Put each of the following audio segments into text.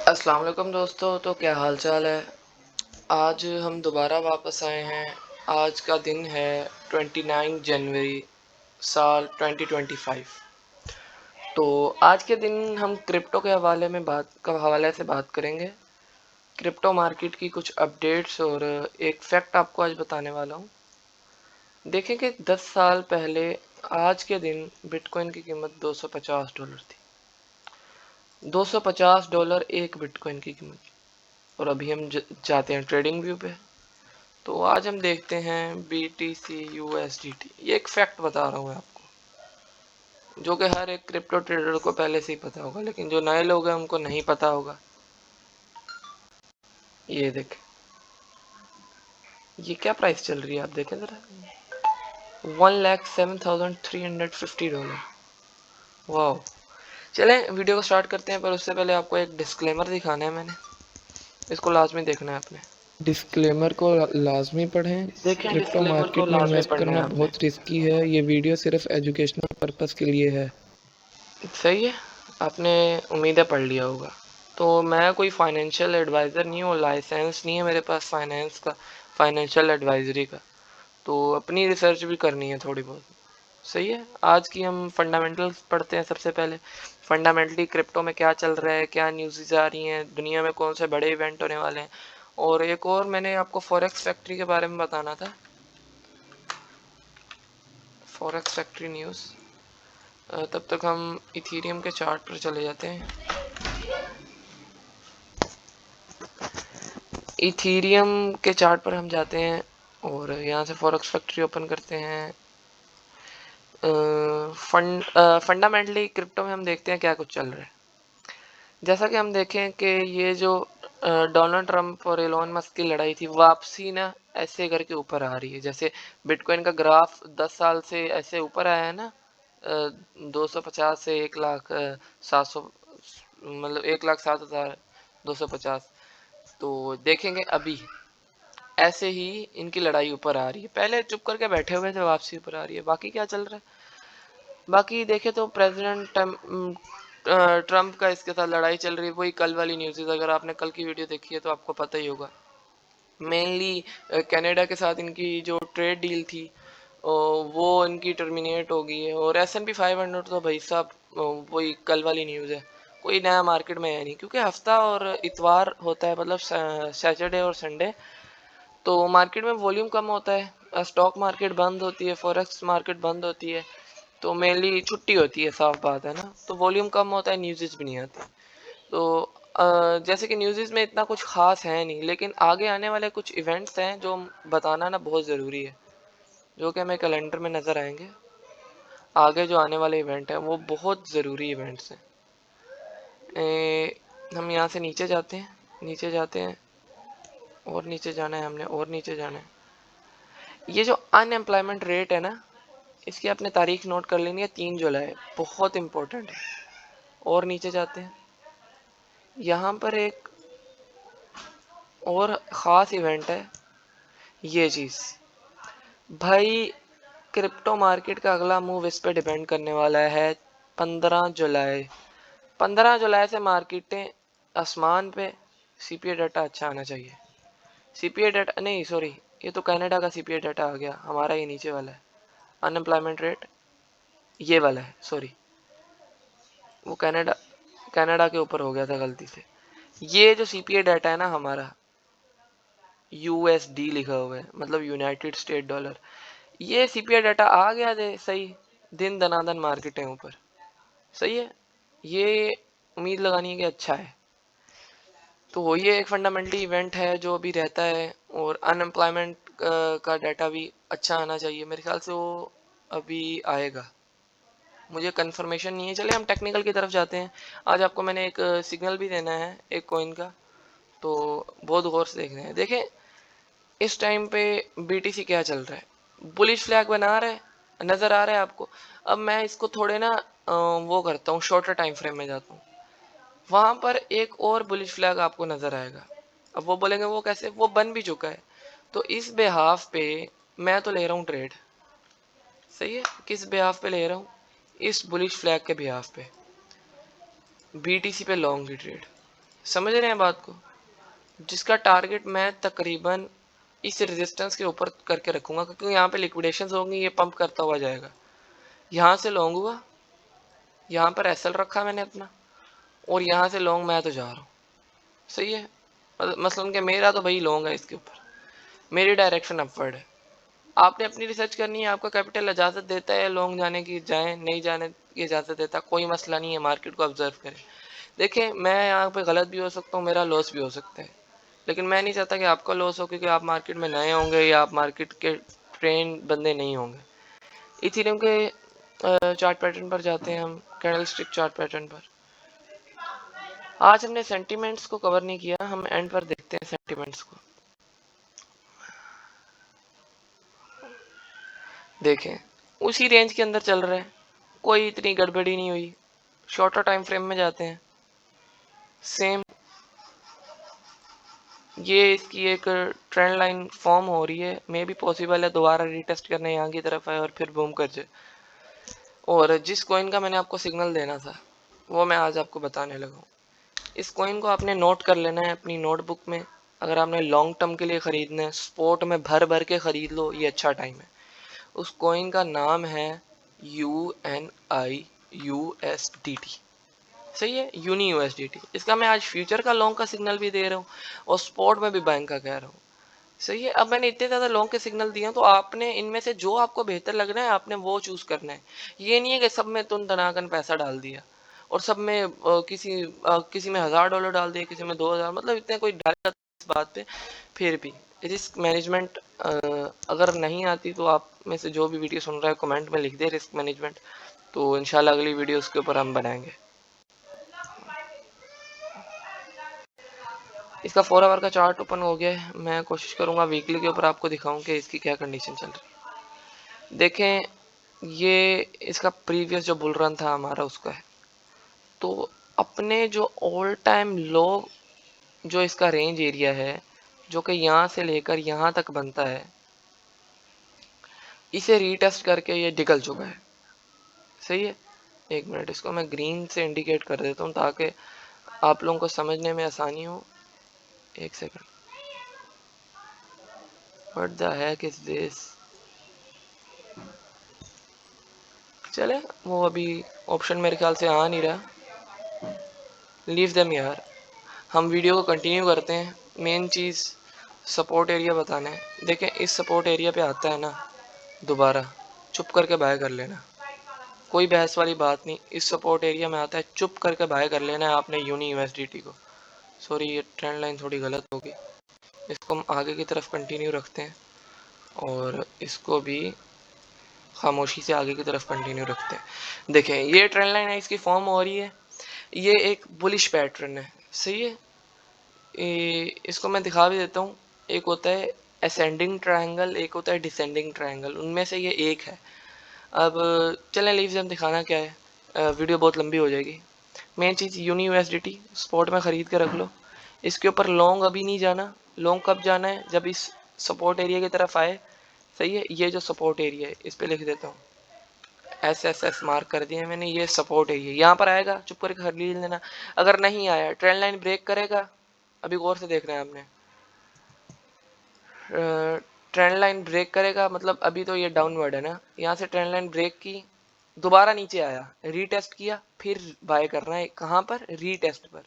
अस्सलाम वालेकुम दोस्तों। तो क्या हाल चाल है। आज हम दोबारा वापस आए हैं। आज का दिन है 29 जनवरी साल 2025। तो आज के दिन हम क्रिप्टो के हवाले से बात करेंगे। क्रिप्टो मार्केट की कुछ अपडेट्स और एक फैक्ट आपको आज बताने वाला हूँ। देखें कि 10 साल पहले आज के दिन बिटकॉइन की कीमत $250 थी। $250 एक बिटकॉइन की कीमत। और अभी हम जाते हैं ट्रेडिंग व्यू पे। तो आज हम देखते हैं BTC USDT। ये एक फैक्ट बता रहा हूँ आपको, जो कि हर एक क्रिप्टो ट्रेडर को पहले से ही पता होगा, लेकिन जो नए लोग हैं उनको नहीं पता होगा। ये देखें, ये क्या प्राइस चल रही है आप देखें जरा। $1,07,350। वाह। चलें वीडियो को स्टार्ट करते हैं, पर उससे पहले आपको एक डिस्क्लेमर दिखाना है मैंने। इसको लाजमी देखना है आपने। डिस्क्लेमर को लाजमी पढ़ें। देखें क्रिप्टो डिस्क्लेमर को मार्केट में लाजमी इन्वेस्ट पढ़ना करना है आपने। बहुत रिस्की है। ये वीडियो सिर्फ एजुकेशनल पर्पस के लिए है। सही है, आपने उम्मीद है पढ़ लिया होगा। तो मैं कोई फाइनेंशियल एडवाइज़र नहीं हूँ, लाइसेंस नहीं है मेरे पास फाइनेंस का, फाइनेंशियल एडवाइजरी का। तो अपनी रिसर्च भी करनी है थोड़ी बहुत। सही है। आज की हम फंडामेंटल्स पढ़ते हैं। सबसे पहले फंडामेंटली क्रिप्टो में क्या चल रहा है, क्या न्यूज़ आ रही हैं, दुनिया में कौन से बड़े इवेंट होने वाले हैं। और एक और मैंने आपको फॉरेक्स फैक्ट्री के बारे में बताना था। Forex factory news. तब तक हम इथीरियम के चार्ट पर चले जाते हैं। इथीरियम के चार्ट पर हम जाते हैं और यहाँ से फॉरेक्स फैक्ट्री ओपन करते हैं। फंडामेंटली क्रिप्टो में हम देखते हैं क्या कुछ चल रहा है। जैसा कि हम देखें कि ये जो डोनाल्ड ट्रंप और एलोन मस्क की लड़ाई थी, वापसी ना ऐसे करके ऊपर आ रही है। जैसे बिटकॉइन का ग्राफ 10 साल से ऐसे ऊपर आया है ना, 250 से 1,07,000, मतलब 1,07,250। तो देखेंगे अभी ऐसे ही इनकी लड़ाई ऊपर आ रही है। पहले चुप करके बैठे हुए थे, वापसी ऊपर आ रही है। बाकी क्या चल रहा है, बाकी देखे तो प्रेसिडेंट ट्रम्प का इसके साथ लड़ाई चल रही है। वही कल वाली न्यूज़। अगर आपने कल की वीडियो देखी है तो आपको पता ही होगा। मेनली कनाडा के साथ इनकी जो ट्रेड डील थी वो इनकी टर्मिनेट हो गई है। और S&P 500 तो भाई साहब वही कल वाली न्यूज़ है। कोई नया मार्केट में है नहीं, क्योंकि हफ्ता और इतवार होता है, मतलब सैटरडे और संडे। तो मार्केट में वॉल्यूम कम होता है, स्टॉक मार्केट बंद होती है, फॉरेक्स मार्केट बंद होती है। तो मेनली छुट्टी होती है, साफ बात है ना। तो वॉल्यूम कम होता है, न्यूज़ भी नहीं आती। तो जैसे कि न्यूज़ में इतना कुछ खास है नहीं, लेकिन आगे आने वाले कुछ इवेंट्स हैं जो बताना ना बहुत ज़रूरी है, जो कि हमें कैलेंडर में नज़र आएंगे। आगे जो आने वाले इवेंट हैं वो बहुत ज़रूरी इवेंट्स हैं। हम यहाँ से नीचे जाते हैं, नीचे जाते हैं, और नीचे जाना है हमने, और नीचे जाना है। ये जो अनएम्प्लॉयमेंट रेट है ना, इसकी आपने तारीख नोट कर लेनी है, 3 जुलाई। बहुत इंपॉर्टेंट है। और नीचे जाते हैं, यहाँ पर एक और ख़ास इवेंट है। ये चीज़ भाई, क्रिप्टो मार्केट का अगला मूव इस पे डिपेंड करने वाला है। 15 जुलाई, 15 जुलाई से मार्केटें आसमान पे। CPI डाटा अच्छा आना चाहिए। CPI डाटा नहीं, सॉरी, ये तो कनाडा का CPI डाटा आ गया, हमारा ये नीचे वाला है। अनएम्प्लॉयमेंट रेट ये वाला है, सॉरी, वो कनाडा कनाडा के ऊपर हो गया था गलती से। ये जो CPI डाटा है ना हमारा, USD लिखा हुआ है, मतलब यूनाइटेड स्टेट डॉलर। ये CPI डाटा आ गया दे सही, दिन दनादन मार्केट है ऊपर। सही है, ये उम्मीद लगानी है कि अच्छा है। तो ये एक फंडामेंटली इवेंट है जो अभी रहता है। और अनएम्प्लॉयमेंट का डाटा भी अच्छा आना चाहिए, मेरे ख्याल से वो अभी आएगा। मुझे कंफर्मेशन नहीं है। चले हम टेक्निकल की तरफ जाते हैं। आज आपको मैंने एक सिग्नल भी देना है एक कॉइन का, तो बहुत गौर से देखना है। देखें इस टाइम पे BTC क्या चल रहा है, बुलिश फ्लैग बना रहा है, नज़र आ रहा है आपको। अब मैं इसको थोड़े ना वो करता हूँ, शॉर्टर टाइम फ्रेम में जाता हूँ। वहाँ पर एक और बुलिश फ्लैग आपको नज़र आएगा। अब वो बोलेंगे वो कैसे, वो बन भी चुका है। तो इस बेहाफ पे मैं तो ले रहा हूँ ट्रेड। सही है, किस बेहाफ पे ले रहा हूँ, इस बुलिश फ्लैग के बेहाफ पे, BTC पे लॉन्ग की ट्रेड। समझ रहे हैं बात को? जिसका टारगेट मैं तकरीबन इस रेजिस्टेंस के ऊपर करके रखूंगा, क्योंकि यहाँ पे लिक्विडेशंस होंगी, ये पंप करता हुआ जाएगा। यहाँ से लॉन्ग हुआ, यहाँ पर एसएल रखा मैंने अपना, और यहाँ से लॉन्ग मैं तो जा रहा हूँ। सही है, मसलन कि मेरा तो भाई लॉन्ग है इसके ऊपर, मेरी डायरेक्शन अपवर्ड है। आपने अपनी रिसर्च करनी है, आपका कैपिटल इजाज़त देता है लॉन्ग जाने की, जाएं, नहीं जाने की इजाज़त देता, कोई मसला नहीं है, मार्केट को ऑब्जर्व करें। देखें, मैं यहाँ पे गलत भी हो सकता हूँ, मेरा लॉस भी हो सकता है, लेकिन मैं नहीं चाहता कि आपका लॉस हो, क्योंकि आप मार्केट में नए होंगे या आप मार्केट के ट्रेन बंदे नहीं होंगे। इथेरियम के चार्ट पैटर्न पर जाते हैं हम, कैंडलस्टिक चार्ट पैटर्न पर। आज हमने सेंटीमेंट्स को कवर नहीं किया, हम एंड पर देखते हैं सेंटीमेंट्स को। देखें, उसी रेंज के अंदर चल रहा है, कोई इतनी गड़बड़ी नहीं हुई। शॉर्टर टाइम फ्रेम में जाते हैं, सेम ये इसकी एक ट्रेंड लाइन फॉर्म हो रही है, मे भी पॉसिबल है दोबारा रीटेस्ट करने यहाँ की तरफ आए और फिर बूम कर जाए। और जिस कॉइन का मैंने आपको सिग्नल देना था वो मैं आज आपको बताने लगा हूँ। इस कॉइन को आपने नोट कर लेना है अपनी नोटबुक में। अगर आपने लॉन्ग टर्म के लिए ख़रीदना है, स्पॉट में भर भर के ख़रीद लो, ये अच्छा टाइम है। उस कॉइन का नाम है UNIUSDT। सही है, यूनी USDT। इसका मैं आज फ्यूचर का लॉन्ग का सिग्नल भी दे रहा हूँ और स्पॉट में भी बैंक का कह रहा हूँ। सही है, अब मैंने इतने ज़्यादा लॉन्ग के सिग्नल दिए हैं, तो आपने इनमें से जो आपको बेहतर लग रहा है आपने वो चूज़ करना है। ये नहीं है कि सब में तुम दनाकन पैसा डाल दिया और सब में किसी में $1000 डाल दिया, किसी में 2000, मतलब इतने कोई डालेगा इस बात पे। फिर भी रिस्क मैनेजमेंट अगर नहीं आती तो आप में से जो भी वीडियो सुन रहा है कमेंट में लिख दे रिस्क मैनेजमेंट, तो इंशाल्लाह अगली वीडियो उसके ऊपर हम बनाएंगे। इसका 4 आवर का चार्ट ओपन हो गया है, मैं कोशिश करूंगा वीकली के ऊपर आपको दिखाऊं कि इसकी क्या कंडीशन चल रही है। देखें, ये इसका प्रीवियस जो बुल रन था हमारा उसका है, तो अपने जो ऑल टाइम लो जो इसका रेंज एरिया है, जो कि यहाँ से लेकर यहाँ तक बनता है, इसे रीटेस्ट करके ये निकल चुका है। सही है, एक मिनट, इसको मैं ग्रीन से इंडिकेट कर देता हूँ ताकि आप लोगों को समझने में आसानी हो। एक second, what the heck is this. चले, वो अभी ऑप्शन मेरे ख्याल से आ नहीं रहा, लीव देम यार। हम वीडियो को कंटिन्यू करते हैं। मेन चीज़ सपोर्ट एरिया बताना है। देखें, इस सपोर्ट एरिया पे आता है ना, दोबारा चुप करके बाय कर लेना, कोई बहस वाली बात नहीं। इस सपोर्ट एरिया में आता है, चुप करके बाय कर लेना है आपने यूनी USDT को। सॉरी, ये ट्रेंड लाइन थोड़ी गलत होगी, इसको हम आगे की तरफ कंटिन्यू रखते हैं और इसको भी खामोशी से आगे की तरफ कंटिन्यू रखते हैं। देखें, ये ट्रेंड लाइन है, इसकी फॉर्म हो रही है, ये एक बुलिश पैटर्न है। सही है, इसको मैं दिखा भी देता हूँ। एक होता है असेंडिंग ट्रायंगल, एक होता है डिसेंडिंग ट्रायंगल, उनमें से ये एक है। अब चलें लीव से हम दिखाना क्या है, वीडियो बहुत लंबी हो जाएगी। मेन चीज़ यूनी USDT स्पॉट में ख़रीद के रख लो। इसके ऊपर लॉन्ग अभी नहीं जाना। लॉन्ग कब जाना है, जब इस सपोर्ट एरिया की तरफ आए। सही है, ये जो सपोर्ट एरिया है इस पर लिख देता हूँ SSS, मार्क कर दिया मैंने, ये सपोर्ट एरिया यहाँ पर आएगा, चुप करके खरीद लेना। अगर नहीं आया, ट्रेंड लाइन ब्रेक करेगा, अभी गौर से देख रहे हैं आपने, ट्रेंड लाइन ब्रेक करेगा, मतलब अभी तो ये डाउनवर्ड है ना, यहाँ से ट्रेंड लाइन ब्रेक की, दोबारा नीचे आया, रीटेस्ट किया, फिर बाय करना है। कहाँ पर, रीटेस्ट पर,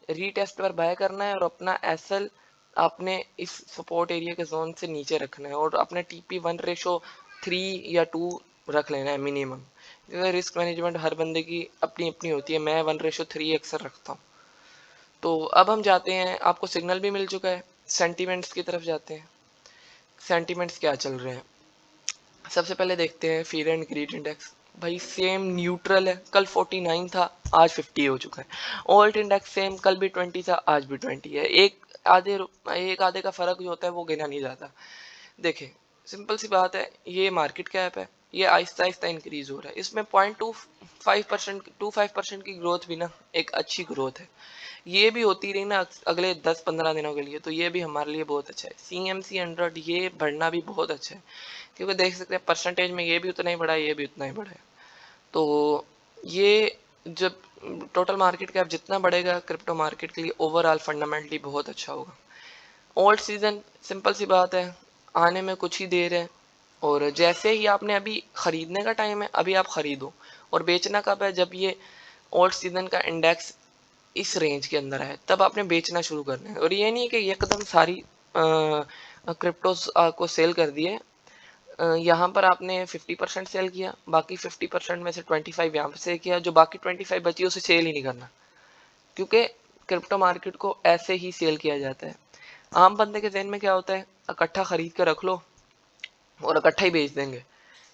रीटेस्ट पर बाय करना है और अपना एसएल आपने इस सपोर्ट एरिया के जोन से नीचे रखना है और अपने TP1:3 या 2 रख लेना है मिनिमम, क्योंकि रिस्क मैनेजमेंट हर बंदे की अपनी अपनी होती है। मैं 1:3 अक्सर रखता हूँ। तो अब हम जाते हैं, आपको सिग्नल भी मिल चुका है, सेंटीमेंट्स की तरफ जाते हैं। सेंटीमेंट्स क्या चल रहे हैं, सबसे पहले देखते हैं फीयर एंड ग्रीड इंडेक्स। भाई सेम न्यूट्रल है, कल 49 था, आज 50 हो चुका है। ऑल्ट इंडेक्स सेम, कल भी 20 था, आज भी 20 है। एक आधे का फर्क जो होता है वो गिना नहीं जाता। देखें, सिंपल सी बात है, ये मार्केट कैप है, ये आहिस्ता आहिस्ता इंक्रीज हो रहा है। इसमें 0.25% की ग्रोथ भी ना एक अच्छी ग्रोथ है। ये भी होती रही ना अगले 10-15 दिनों के लिए, तो ये भी हमारे लिए बहुत अच्छा है। CMC 100 ये बढ़ना भी बहुत अच्छा है, क्योंकि देख सकते हैं परसेंटेज में ये भी उतना ही बढ़ा है, ये भी उतना ही बढ़ा है। तो ये जब टोटल मार्केट कैप जितना बढ़ेगा क्रिप्टो मार्केट के लिए ओवरऑल फंडामेंटली बहुत अच्छा होगा। ओल्ड सीजन सिंपल सी बात है, आने में कुछ ही देर है, और जैसे ही आपने अभी खरीदने का टाइम है अभी आप खरीदो, और बेचना कब है, जब ये ओल्ड सीजन का इंडेक्स इस रेंज के अंदर है तब आपने बेचना शुरू करना है। और ये नहीं कि एकदम सारी क्रिप्टोज को सेल कर दिए, यहाँ पर आपने 50% सेल किया, बाकी 50% में से 25 यहाँ पे सेल किया, जो बाकी 25 बची उसे सेल ही नहीं करना, क्योंकि क्रिप्टो मार्केट को ऐसे ही सेल किया जाता है। आम बंदे के जहन में क्या होता है, इकट्ठा खरीद कर रख लो और इकट्ठा ही बेच देंगे,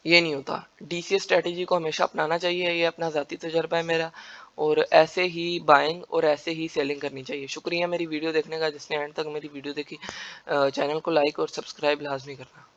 ये नहीं होता। डीसीएस स्ट्रेटेजी को हमेशा अपनाना चाहिए, ये अपना ज़ाती तजर्बा है मेरा, और ऐसे ही बाइंग और ऐसे ही सेलिंग करनी चाहिए। शुक्रिया मेरी वीडियो देखने का, जिसने एंड तक मेरी वीडियो देखी। चैनल को लाइक और सब्सक्राइब लाजमी करना।